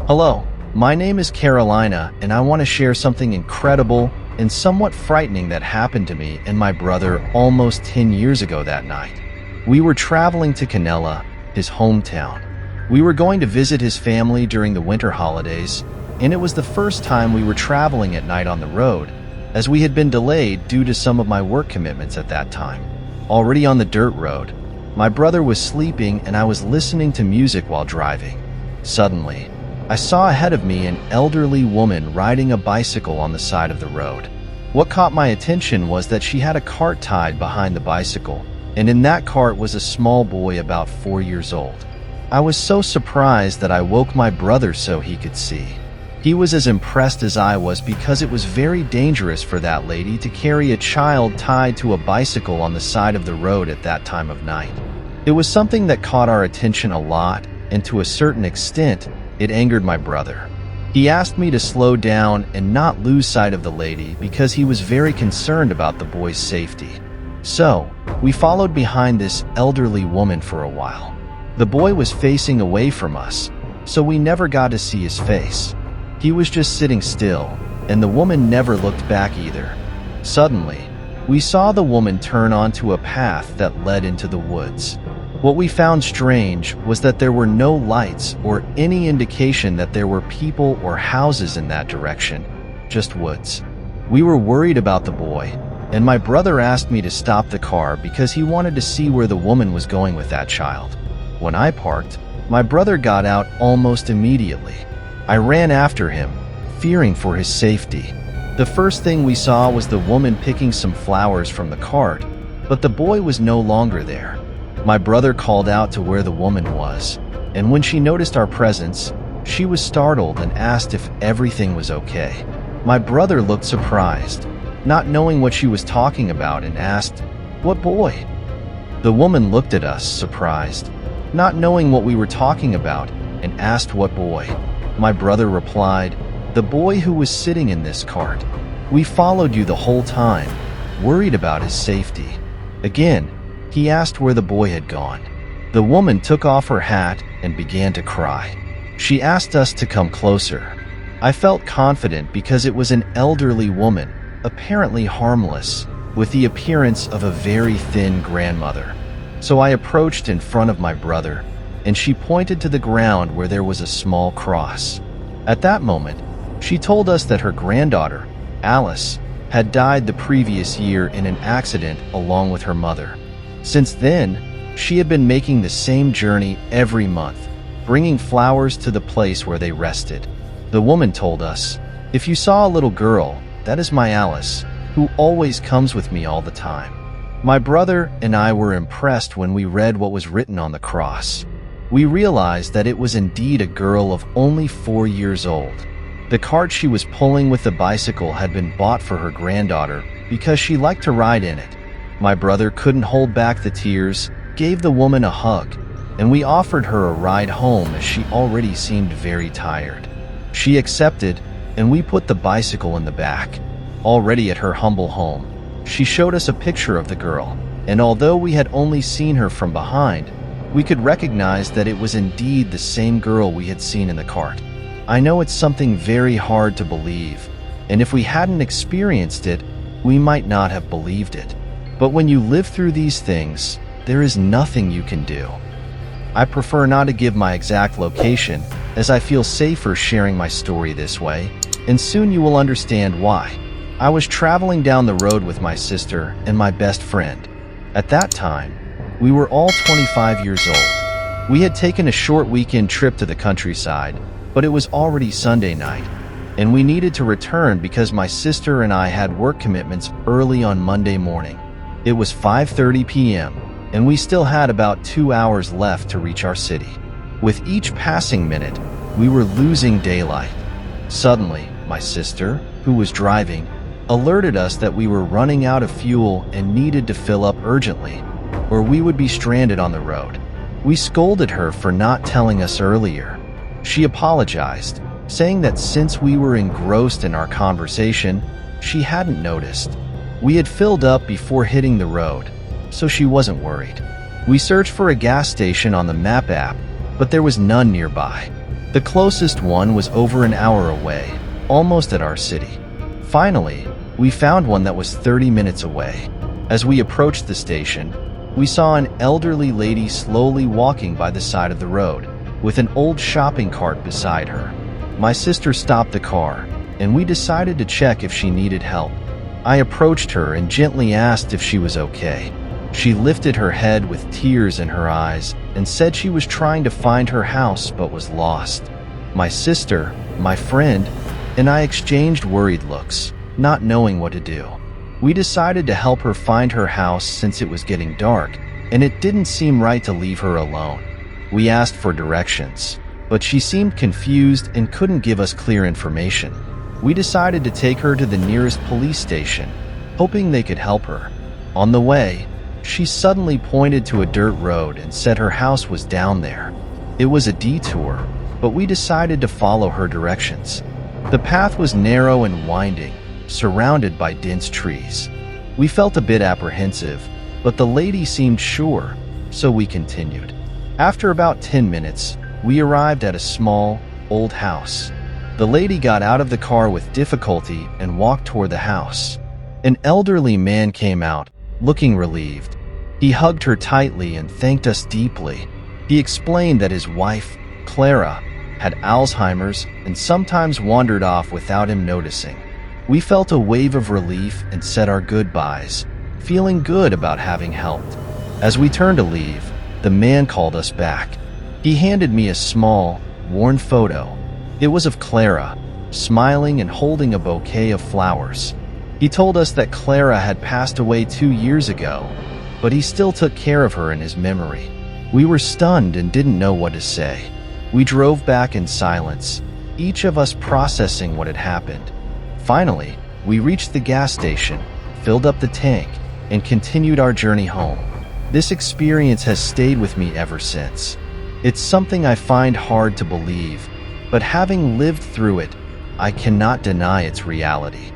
Hello, my name is Carolina, and I want to share something incredible and somewhat frightening that happened to me and my brother almost 10 years ago that night. We were traveling to Canela, his hometown. We were going to visit his family during the winter holidays, and it was the first time we were traveling at night on the road, as we had been delayed due to some of my work commitments at that time. Already on the dirt road, my brother was sleeping and I was listening to music while driving. Suddenly, I saw ahead of me an elderly woman riding a bicycle on the side of the road. What caught my attention was that she had a cart tied behind the bicycle, and in that cart was a small boy about 4 years old. I was so surprised that I woke my brother so he could see. He was as impressed as I was because it was very dangerous for that lady to carry a child tied to a bicycle on the side of the road at that time of night. It was something that caught our attention a lot, and to a certain extent, it angered my brother. He asked me to slow down and not lose sight of the lady because he was very concerned about the boy's safety. So, we followed behind this elderly woman for a while. The boy was facing away from us, so we never got to see his face. He was just sitting still, and the woman never looked back either. Suddenly, we saw the woman turn onto a path that led into the woods. What we found strange was that there were no lights or any indication that there were people or houses in that direction, just woods. We were worried about the boy, and my brother asked me to stop the car because he wanted to see where the woman was going with that child. When I parked, my brother got out almost immediately. I ran after him, fearing for his safety. The first thing we saw was the woman picking some flowers from the cart, but the boy was no longer there. My brother called out to where the woman was, and when she noticed our presence, she was startled and asked if everything was okay. My brother looked surprised, not knowing what she was talking about, and asked, "What boy?" The woman looked at us, surprised, not knowing what we were talking about, and asked what boy. My brother replied, "The boy who was sitting in this cart. We followed you the whole time, worried about his safety." Again, he asked where the boy had gone. The woman took off her hat and began to cry. She asked us to come closer. I felt confident because it was an elderly woman, apparently harmless, with the appearance of a very thin grandmother. So I approached in front of my brother, and she pointed to the ground where there was a small cross. At that moment, she told us that her granddaughter, Alice, had died the previous year in an accident along with her mother. Since then, she had been making the same journey every month, bringing flowers to the place where they rested. The woman told us, "If you saw a little girl, that is my Alice, who always comes with me all the time." My brother and I were impressed when we read what was written on the cross. We realized that it was indeed a girl of only 4 years old. The cart she was pulling with the bicycle had been bought for her granddaughter because she liked to ride in it. My brother couldn't hold back the tears, gave the woman a hug, and we offered her a ride home as she already seemed very tired. She accepted, and we put the bicycle in the back. Already at her humble home, she showed us a picture of the girl, and although we had only seen her from behind, we could recognize that it was indeed the same girl we had seen in the cart. I know it's something very hard to believe, and if we hadn't experienced it, we might not have believed it. But when you live through these things, there is nothing you can do. I prefer not to give my exact location, as I feel safer sharing my story this way, and soon you will understand why. I was traveling down the road with my sister and my best friend. At that time, we were all 25 years old. We had taken a short weekend trip to the countryside, but it was already Sunday night, and we needed to return because my sister and I had work commitments early on Monday morning. It was 5:30 p.m., and we still had about 2 hours left to reach our city. With each passing minute, we were losing daylight. Suddenly, my sister, who was driving, alerted us that we were running out of fuel and needed to fill up urgently, or we would be stranded on the road. We scolded her for not telling us earlier. She apologized, saying that since we were engrossed in our conversation, she hadn't noticed. We had filled up before hitting the road, so she wasn't worried. We searched for a gas station on the map app, but there was none nearby. The closest one was over an hour away, almost at our city. Finally, we found one that was 30 minutes away. As we approached the station, we saw an elderly lady slowly walking by the side of the road, with an old shopping cart beside her. My sister stopped the car, and we decided to check if she needed help. I approached her and gently asked if she was okay. She lifted her head with tears in her eyes and said she was trying to find her house but was lost. My sister, my friend, and I exchanged worried looks, not knowing what to do. We decided to help her find her house since it was getting dark, and it didn't seem right to leave her alone. We asked for directions, but she seemed confused and couldn't give us clear information. We decided to take her to the nearest police station, hoping they could help her. On the way, she suddenly pointed to a dirt road and said her house was down there. It was a detour, but we decided to follow her directions. The path was narrow and winding, surrounded by dense trees. We felt a bit apprehensive, but the lady seemed sure, so we continued. After about 10 minutes, we arrived at a small, old house. The lady got out of the car with difficulty and walked toward the house. An elderly man came out, looking relieved. He hugged her tightly and thanked us deeply. He explained that his wife, Clara, had Alzheimer's and sometimes wandered off without him noticing. We felt a wave of relief and said our goodbyes, feeling good about having helped. As we turned to leave, the man called us back. He handed me a small, worn photo. It was of Clara, smiling and holding a bouquet of flowers. He told us that Clara had passed away 2 years ago, but he still took care of her in his memory. We were stunned and didn't know what to say. We drove back in silence, each of us processing what had happened. Finally, we reached the gas station, filled up the tank, and continued our journey home. This experience has stayed with me ever since. It's something I find hard to believe, but having lived through it, I cannot deny its reality.